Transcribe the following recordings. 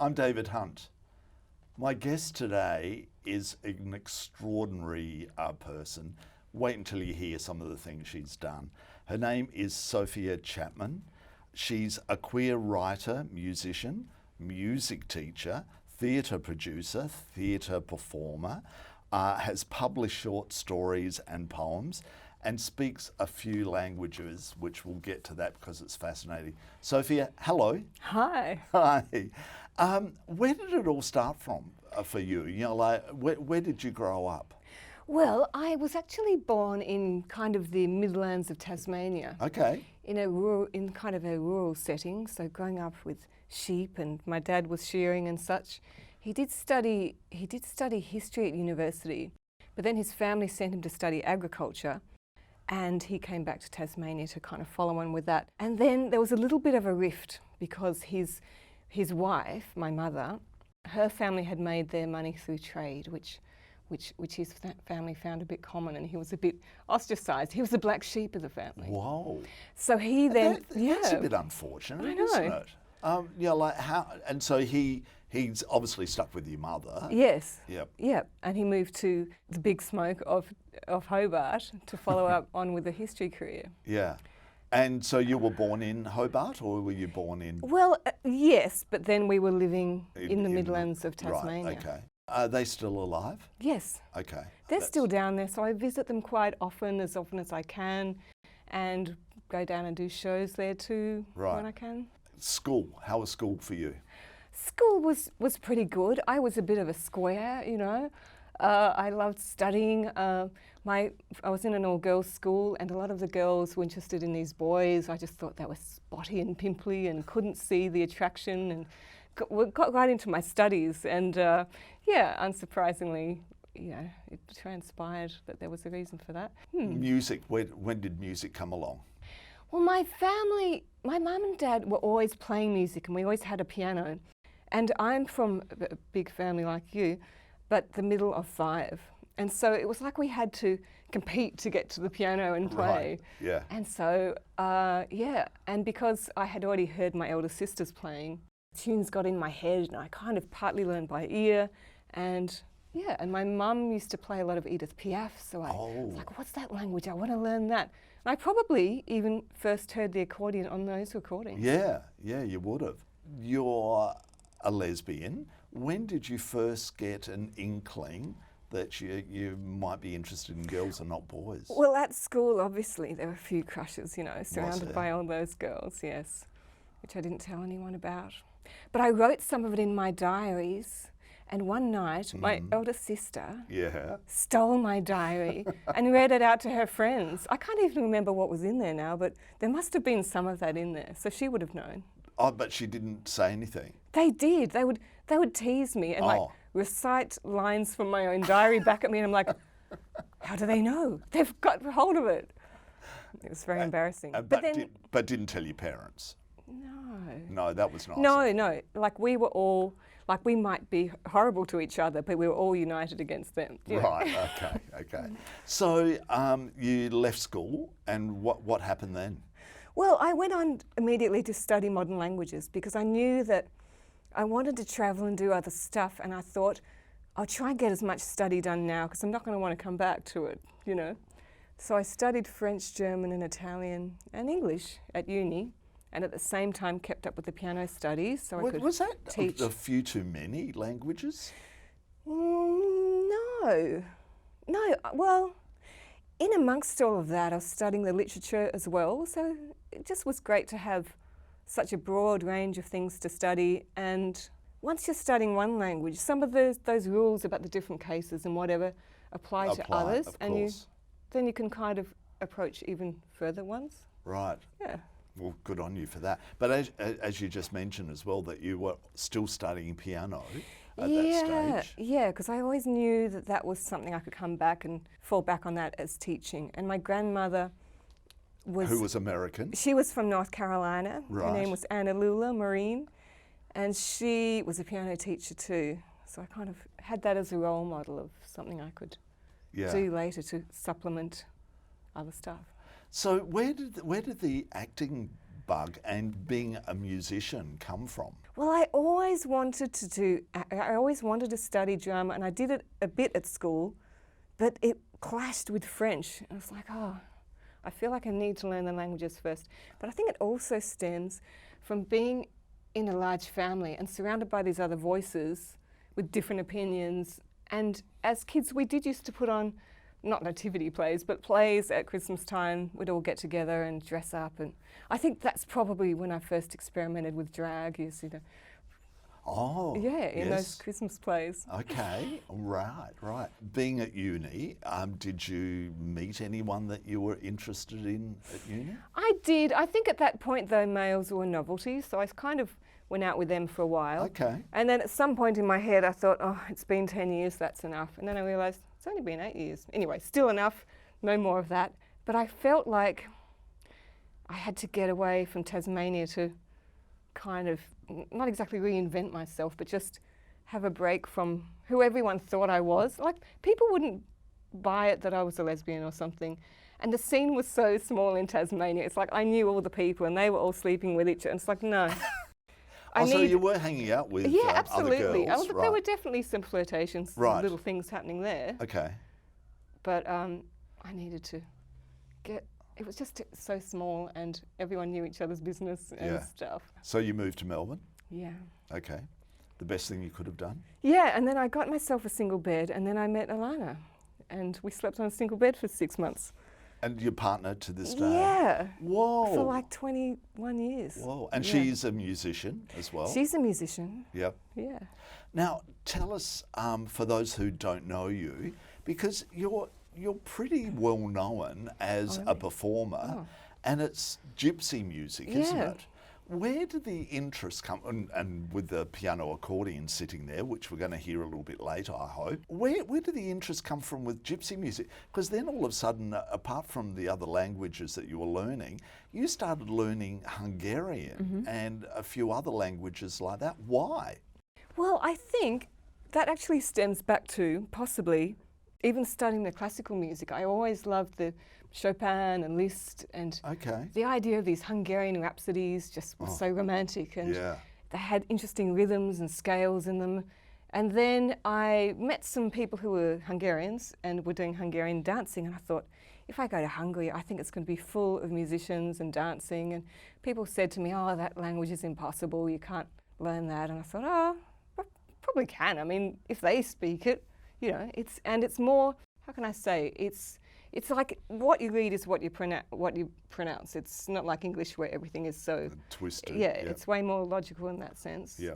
I'm David Hunt. My guest today is an extraordinary person. Wait until you hear some of the things she's done. Her name is Sofia Chapman. She's a queer writer, musician, music teacher, theatre producer, theatre performer, has published short stories and poems, and speaks a few languages, which we'll get to that because it's fascinating. Sophia, hello. Hi. Hi. Where did it all start from for you? You know, like, where did you grow up? Well, I was actually born in kind of the Midlands of Tasmania. Okay. In kind of a rural setting, so growing up with sheep, and my dad was shearing and such. He did study history at university, but then his family sent him to study agriculture, and he came back to Tasmania to kind of follow on with that. And then there was a little bit of a rift because his wife, my mother, her family had made their money through trade, which his family found a bit common, and he was a bit ostracized. He was the black sheep of the family. Whoa. So he then, that's a bit unfortunate, I know. Isn't it? Yeah, like how? And so he's obviously stuck with your mother. Yes. Yep. Yep. And he moved to the big smoke of Hobart to follow up on with a history career. Yeah. And so you were born in Hobart, or were you born in? Well, yes, but then we were living in the Midlands of Tasmania. Right. Okay. Are they still alive? Yes. Okay. They're still down there, so I visit them quite often as I can, and go down and do shows there too when I can. School. How was school for you? School was pretty good. I was a bit of a square, you know. I loved studying. I was in an all-girls school, and a lot of the girls were interested in these boys. I just thought they were spotty and pimply and couldn't see the attraction, and got right into my studies. And unsurprisingly, it transpired that there was a reason for that. Music. When did music come along? Well, my family, my mum and dad were always playing music, and we always had a piano. And I'm from a big family like you, but the middle of 5. And so it was like we had to compete to get to the piano and play. Right. Yeah. And so, and because I had already heard my elder sisters playing, tunes got in my head, and I kind of partly learned by ear. And my mum used to play a lot of Edith Piaf, so I was like, what's that language? I want to learn that. And I probably even first heard the accordion on those recordings. Yeah, you would have. You're a lesbian. When did you first get an inkling that you might be interested in girls and not boys? Well, at school, obviously, there were a few crushes, surrounded by all those girls, yes, which I didn't tell anyone about. But I wrote some of it in my diaries, and one night, my elder sister stole my diary and read it out to her friends. I can't even remember what was in there now, but there must have been some of that in there, so she would have known. Oh, but she didn't say anything. They did. They would tease me and recite lines from my own diary back at me, and I'm like, how do they know? They've got hold of it. It was very embarrassing. But didn't tell your parents? No. No, that was nice. No. Like we were all, like we might be horrible to each other, but we were all united against them. Right, okay. So you left school, and what happened then? Well, I went on immediately to study modern languages because I knew that I wanted to travel and do other stuff, and I thought, I'll try and get as much study done now because I'm not going to want to come back to it, So I studied French, German and Italian and English at uni, and at the same time kept up with the piano studies so I could was that teach. a few too many languages? No. Well, in amongst all of that, I was studying the literature as well, so it just was great to have such a broad range of things to study. And once you're studying one language, some of those rules about the different cases and whatever apply to others, and then you can kind of approach even further ones. Right. Yeah. Well, good on you for that. But as you just mentioned as well, that you were still studying piano at that stage. Yeah, because I always knew that was something I could come back and fall back on that as teaching. And my grandmother was... Who was American? She was from North Carolina. Right. Her name was Anna Lula Marine, and she was a piano teacher too. So I kind of had that as a role model of something I could do later to supplement other stuff. So where did the acting bug and being a musician come from? Well, I always wanted to study drama, and I did it a bit at school, but it clashed with French. I was like, oh, I feel like I need to learn the languages first. But I think it also stems from being in a large family and surrounded by these other voices with different opinions. And as kids, we did used to put on, not nativity plays, but plays at Christmas time. We'd all get together and dress up. And I think that's probably when I first experimented with drag, is, you know. Oh, yeah, in yes. those Christmas plays. Okay, right. Being at uni, did you meet anyone that you were interested in at uni? I did. I think at that point, though, males were a novelty, so I kind of went out with them for a while. Okay. And then at some point in my head, I thought, oh, it's been 10 years, that's enough. And then I realised it's only been 8 years. Anyway, still enough, no more of that. But I felt like I had to get away from Tasmania to kind of, not exactly reinvent myself, but just have a break from who everyone thought I was. Like, people wouldn't buy it that I was a lesbian or something. And the scene was so small in Tasmania. It's like I knew all the people and they were all sleeping with each other. And it's like, no. So you were hanging out with absolutely. other girls, There were definitely some flirtations, right. little things happening there. Okay. But I needed to get, it was just so small and everyone knew each other's business and stuff. So you moved to Melbourne? Yeah. Okay. The best thing you could have done? Yeah, and then I got myself a single bed and then I met Alana and we slept on a single bed for 6 months. And your partner to this day? Yeah. Whoa. For like 21 years. Whoa. And she's a musician as well? She's a musician. Yep. Yeah. Now, tell us, for those who don't know you, because you're pretty well known as a performer, and it's gypsy music, isn't it? Where did the interest come, and with the piano accordion sitting there, which we're going to hear a little bit later, I hope, where did the interest come from with gypsy music? Because then all of a sudden, apart from the other languages that you were learning, you started learning Hungarian and a few other languages like that. Why? Well, I think that actually stems back to possibly even studying the classical music. I always loved the Chopin and Liszt, and the idea of these Hungarian rhapsodies just was so romantic, and they had interesting rhythms and scales in them. And then I met some people who were Hungarians and were doing Hungarian dancing, and I thought, if I go to Hungary, I think it's going to be full of musicians and dancing. And people said to me, oh, that language is impossible, you can't learn that. And I thought, oh, I probably can. I mean, if they speak it, you know, it's more, how can I say, it's like what you read is what you pronounce. It's not like English where everything is so twisted. Yeah, it's way more logical in that sense. Yeah.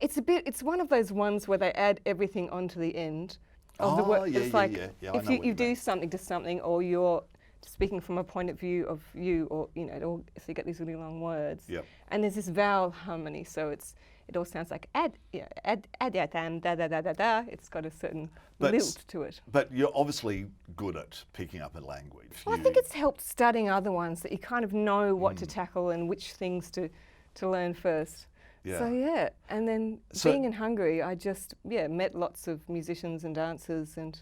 It's one of those ones where they add everything onto the end of the word. It's like if you do something to something, or you're speaking from a point of view of you, or you know, so you get these really long words. Yep. And there's this vowel harmony, so it all sounds like da da da da da. It's got a certain lilt to it. But you're obviously good at picking up a language. Well, I think it's helped studying other ones, that you kind of know what to tackle and which things to learn first. Yeah. So and then being in Hungary, I just met lots of musicians and dancers and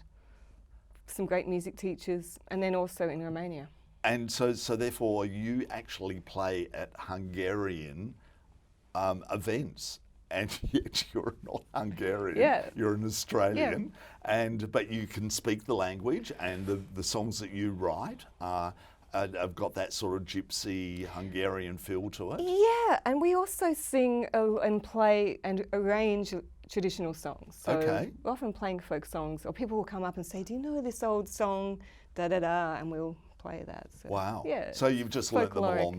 some great music teachers, and then also in Romania. And so therefore you actually play at Hungarian events, and yet you're not Hungarian. Yeah. You're an Australian, but you can speak the language, and the songs that you write have got that sort of gypsy Hungarian feel to it. Yeah, and we also sing and play and arrange traditional songs. So we're often playing folk songs, or people will come up and say, do you know this old song, da da da, and we'll play that. So, wow. Yeah. So you've just learnt them along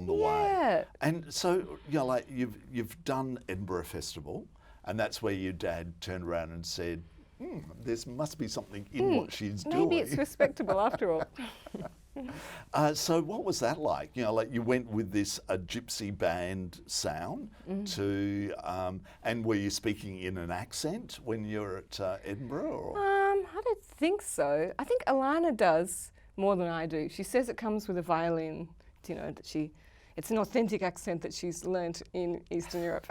the way. Yeah. And so, you know, like you've done Edinburgh Festival, and that's where your dad turned around and said, there must be something in what she's doing. Maybe it's respectable after all. So what was that like? You know, like you went with this gypsy band sound to, and were you speaking in an accent when you were at Edinburgh? Or? I don't think so. I think Alana does more than I do. She says it comes with a violin, you know, that it's an authentic accent that she's learnt in Eastern Europe.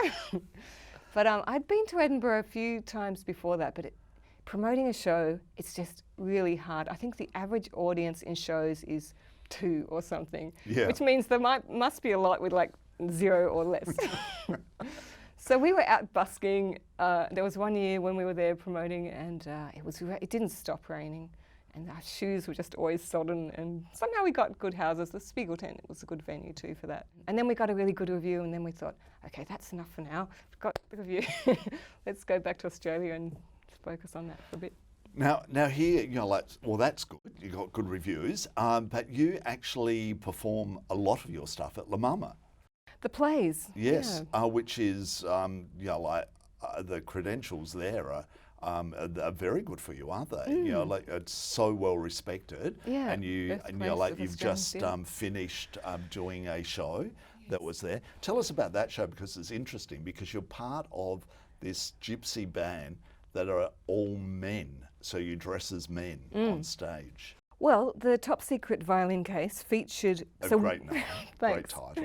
But I'd been to Edinburgh a few times before that, but promoting a show, it's just really hard. I think the average audience in shows is 2 or something, Yeah. which means there must be a lot with like 0 or less. So we were out busking. There was one year when we were there promoting, and it didn't stop raining, and our shoes were just always sodden. And somehow we got good houses. The Spiegel tent was a good venue too for that. And then we got a really good review, and then we thought, okay, that's enough for now. We've got the review. Let's go back to Australia and focus on that for a bit. Now here, well, that's good. You got good reviews, but you actually perform a lot of your stuff at La Mama. The plays. Yes, Yeah. which is, the credentials there are very good for you, aren't they? It's so well respected. Yeah, And you've just finished doing a show that was there. Tell us about that show, because it's interesting, because you're part of this gypsy band that are all men. So you dress as men on stage. Well, the Top Secret Violin Case featured... Great name, great title.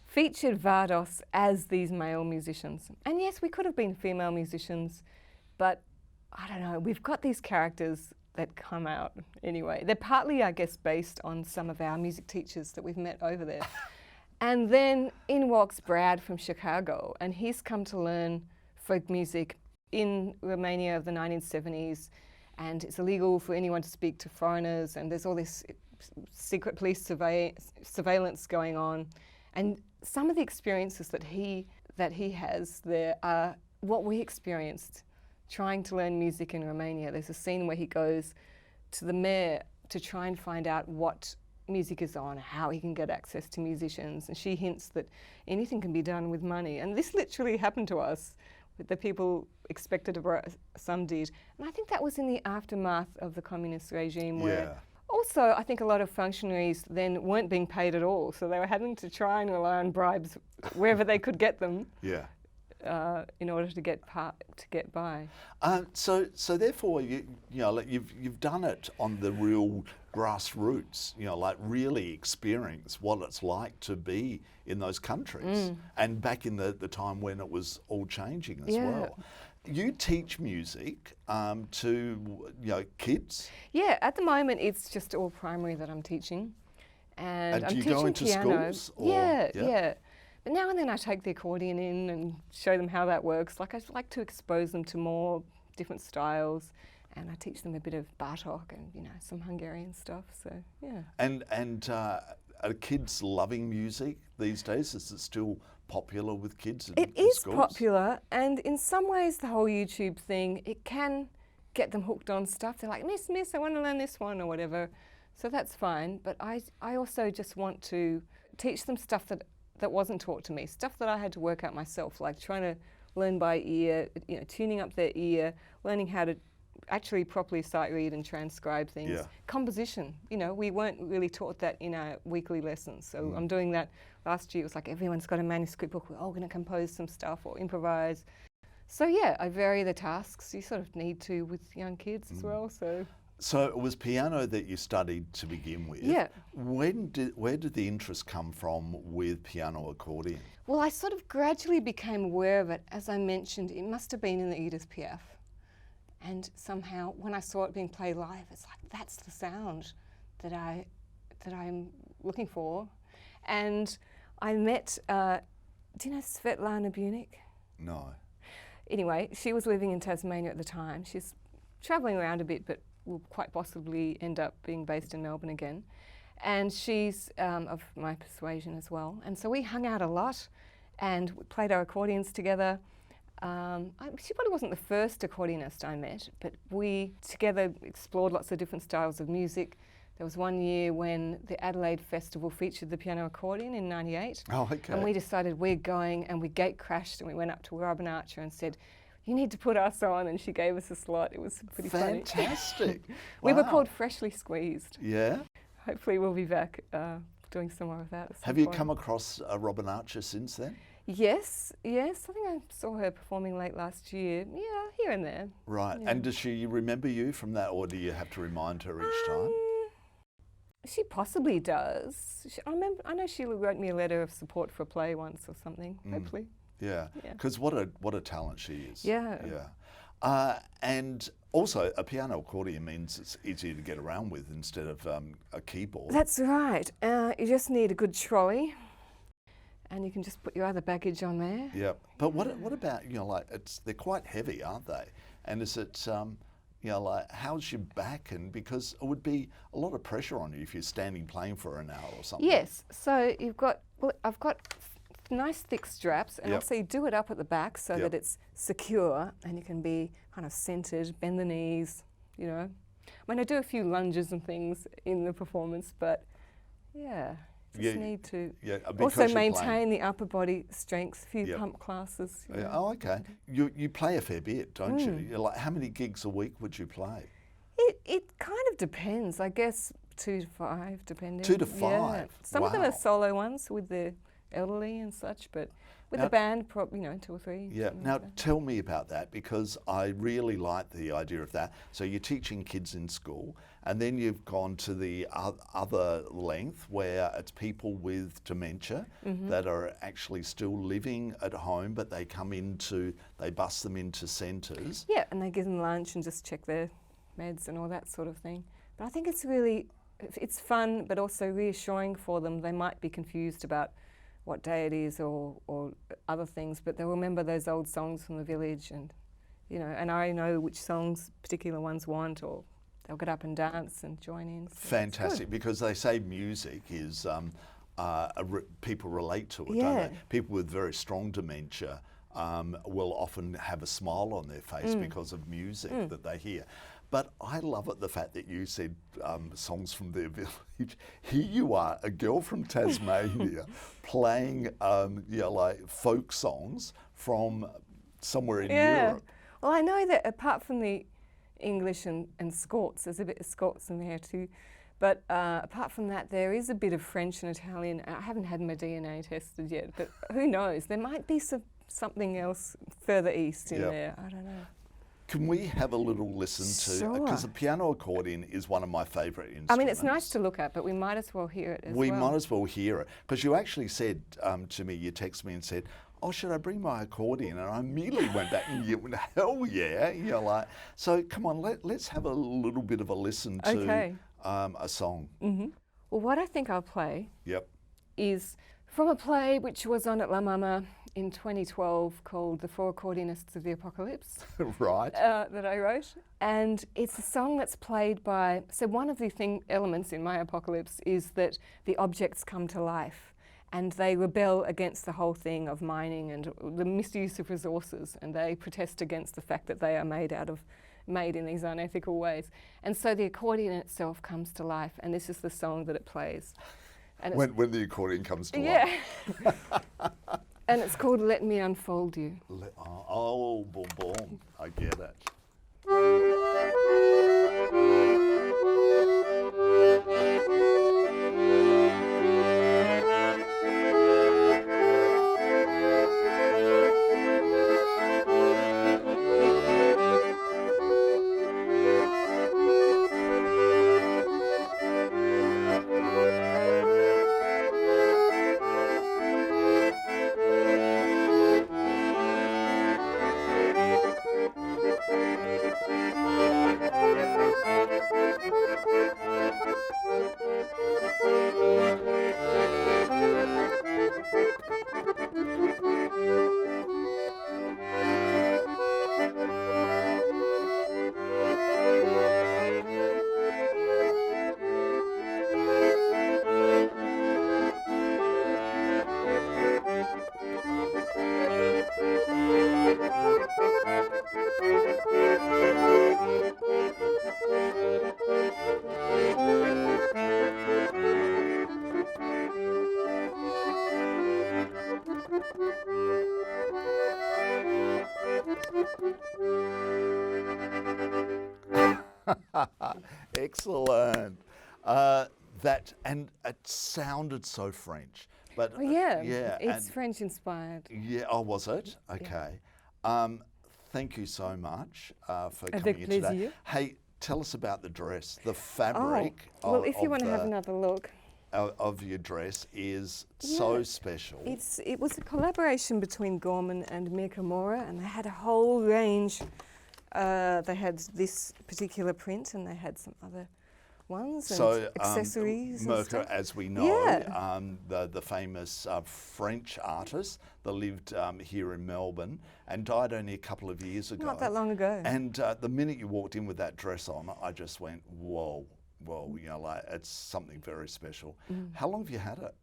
Featured Vardos as these male musicians. And yes, we could have been female musicians, but I don't know, we've got these characters that come out anyway. They're partly, I guess, based on some of our music teachers that we've met over there. And then in walks Brad from Chicago, and he's come to learn folk music in Romania of the 1970s, and it's illegal for anyone to speak to foreigners, and there's all this secret police surveillance going on. And some of the experiences that he has there are what we experienced trying to learn music in Romania. There's a scene where he goes to the mayor to try and find out what music is on, how he can get access to musicians, and she hints that anything can be done with money. And this literally happened to us. The people expected some did. And I think that was in the aftermath of the communist regime where also I think a lot of functionaries then weren't being paid at all, so they were having to try and rely on bribes wherever they could get them in order to get by. So therefore you've done it on the real grassroots, really experience what it's like to be in those countries and back in the time when it was all changing as well. You teach music to kids? Yeah, at the moment it's just all primary that I'm teaching. And I'm do you teaching go into piano. schools? Yeah. But now and then I take the accordion in and show them how that works. Like I like to expose them to more different styles, and I teach them a bit of Bartok and some Hungarian stuff. So yeah. And are kids loving music these days? Is it still popular with kids in It schools? is popular, and in some ways the whole YouTube thing, it can get them hooked on stuff. They're like, Miss, I want to learn this one or whatever. So that's fine, but I also just want to teach them stuff that wasn't taught to me, stuff that I had to work out myself, like trying to learn by ear, tuning up their ear, learning how to actually properly sight read and transcribe things. Yeah. Composition, we weren't really taught that in our weekly lessons. So I'm doing that. Last year it was like everyone's got a manuscript book, we're all going to compose some stuff or improvise. So yeah, I vary the tasks. You sort of need to with young kids as well. So it was piano that you studied to begin with. Yeah. Where did the interest come from with piano accordion? Well, I sort of gradually became aware of it. As I mentioned, it must have been in the Edith Piaf. And somehow, when I saw it being played live, it's like, that's the sound that I'm looking for. And I met, do you know Svetlana Bunik? No. Anyway, she was living in Tasmania at the time. She's travelling around a bit, but will quite possibly end up being based in Melbourne again. And she's of my persuasion as well. And so we hung out a lot and we played our accordions together. She probably wasn't the first accordionist I met, but we together explored lots of different styles of music. There was one year when the Adelaide Festival featured the piano accordion in '98. Oh, okay. And we decided we're going, and we gate crashed and we went up to Robin Archer and said, you need to put us on, and she gave us a slot. It was pretty funny. Fantastic. We were Wow. called Freshly Squeezed. Yeah. Hopefully we'll be back doing some more of that at some Have you point. come across Robin Archer since then? Yes. I think I saw her performing late last year. Yeah, here and there. Right. Yeah. And does she remember you from that, or do you have to remind her each time? She possibly does. I know she wrote me a letter of support for a play once or something. Hopefully. Yeah. Yeah. Because what a talent she is. Yeah. Yeah. And also, a piano accordion means it's easier to get around with instead of a keyboard. That's right. You just need a good trolley, and you can just put your other baggage on there. Yeah, but what about, you know, like they're quite heavy, aren't they? And is it, you know, like how's your back? And because it would be a lot of pressure on you if you're standing playing for an hour or something. Yes. So I've got nice thick straps, and Yep. also you do it up at the back so Yep. that it's secure, and you can be kind of centered, bend the knees. You know, I mean, I do a few lunges and things in the performance, but yeah. Just need to also maintain the upper body strength, a few pump classes. Yeah. Oh, okay. You play a fair bit, don't you? You're like, how many gigs a week would you play? It kind of depends. I guess 2 to 5, depending. 2 to 5? Yeah. Some of them are solo ones with the elderly and such, but with the band, you know, 2 or 3. Yeah. Now, tell me about that, because I really like the idea of that. So you're teaching kids in school, and then you've gone to the other length where it's people with dementia that are actually still living at home, but they bus them into centres. Yeah, and they give them lunch and just check their meds and all that sort of thing. But I think it's fun, but also reassuring for them. They might be confused about what day it is or other things, but they'll remember those old songs from the village, and you know, and I know which songs particular ones want, or they'll get up and dance and join in. So fantastic, because they say music is people relate to it, don't they? People with very strong dementia will often have a smile on their face because of music that they hear. But I love it, the fact that you said songs from their village. Here you are, a girl from Tasmania, playing you know, like folk songs from somewhere in Europe. Well, I know that apart from the English and Scots, there's a bit of Scots in there too. But apart from that, there is a bit of French and Italian. I haven't had my DNA tested yet, but who knows? There might be something else further east in there. I don't know. Can we have a little listen to, because the piano accordion is one of my favourite instruments. I mean, it's nice to look at, but we might as well hear it as well. We might as well hear it, because you actually said to me, you texted me and said, oh, should I bring my accordion? And I immediately went back and you went, hell yeah. You're like, so come on, let's have a little bit of a listen to a song. Well, what I think I'll play Yep. is from a play which was on at La Mama in 2012 called The Four Accordionists of the Apocalypse. Right. That I wrote. And it's a song that's played by, so one of the elements in my apocalypse is that the objects come to life and they rebel against the whole thing of mining and the misuse of resources, and they protest against the fact that they are made in these unethical ways. And so the accordion itself comes to life, and this is the song that it plays. And when the accordion comes to life. Yeah. And it's called Let Me Unfold You. Oh, boom, boom. I get it. Excellent. And it sounded so French. But it's French inspired. Yeah, oh, was it? Okay. Thank you so much for coming Avec in today. plaisir. Hey, tell us about the dress. The fabric well, if you want to have another look. Of your dress is so special. It was a collaboration between Gorman and Mia Kimura, and they had a whole range They had this particular print and they had some other ones and So accessories and Mirka, stuff. as we know, Yeah. the famous French artist that lived here in Melbourne and died only a couple of years ago. Not that long ago. And the minute you walked in with that dress on, I just went, whoa, you know, like it's something very special. How long have you had it?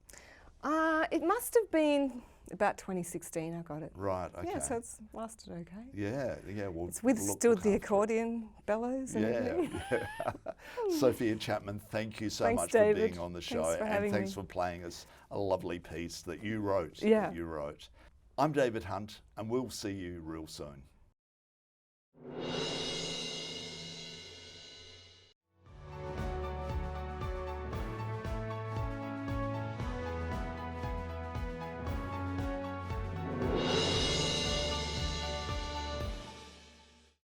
It must have been about 2016 I got it. Right, okay. Yeah, so it's lasted okay. Yeah. Well, It's withstood the accordion bellows and everything. Yeah. Sophia Chapman, thank you so Thanks, much David. for being on the show, Thanks for and having thanks me. for playing us a lovely piece that you wrote. Yeah. That you wrote. I'm David Hunt, and we'll see you real soon.